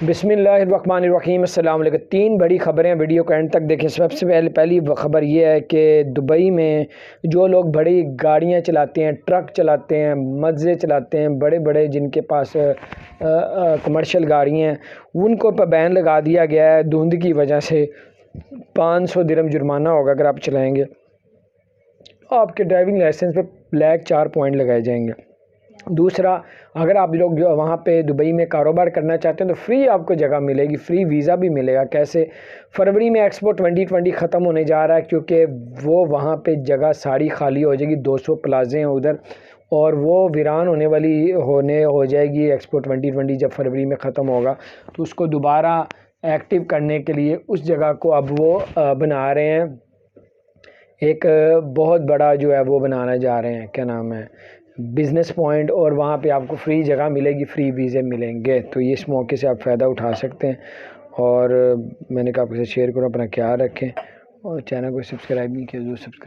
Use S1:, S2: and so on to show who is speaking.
S1: بسم اللہ الرحمن الرحیم۔ السلام علیکم۔ 3 بڑی خبریں، ویڈیو کو اینڈ تک دیکھیں۔ سب سے پہلی خبر یہ ہے کہ دبئی میں جو لوگ بڑی گاڑیاں چلاتے ہیں، ٹرک چلاتے ہیں، مزے چلاتے ہیں، بڑے بڑے جن کے پاس کمرشل گاڑیاں ہیں، ان کو بین لگا دیا گیا ہے دھند کی وجہ سے۔ 500 درہم جرمانہ ہوگا اگر آپ چلائیں گے۔ آپ کے ڈرائیونگ لائسنس پہ بلیک 4 پوائنٹ لگائے جائیں گے۔ دوسرا، اگر آپ لوگ جو وہاں پہ دبئی میں کاروبار کرنا چاہتے ہیں تو فری آپ کو جگہ ملے گی، فری ویزا بھی ملے گا۔ کیسے؟ فروری میں ایکسپو 2020 ختم ہونے جا رہا ہے، کیونکہ وہ وہاں پہ جگہ ساری خالی ہو جائے گی۔ 200 پلازے ہیں ادھر، اور وہ ویران ہو جائے گی۔ ایکسپو 2020 جب فروری میں ختم ہوگا تو اس کو دوبارہ ایکٹیو کرنے کے لیے اس جگہ کو اب وہ بنا رہے ہیں، ایک بہت بڑا جو ہے وہ بنانا جا رہے ہیں، کیا نام ہے، بزنس پوائنٹ، اور وہاں پہ آپ کو فری جگہ ملے گی، فری ویزے ملیں گے۔ تو اس موقع سے آپ فائدہ اٹھا سکتے ہیں، اور میں نے کہا آپ کے ساتھ شیئر کرو۔ اپنا خیال رکھیں، اور چینل کو سبسکرائب نہیں کیا تو سبسکرائب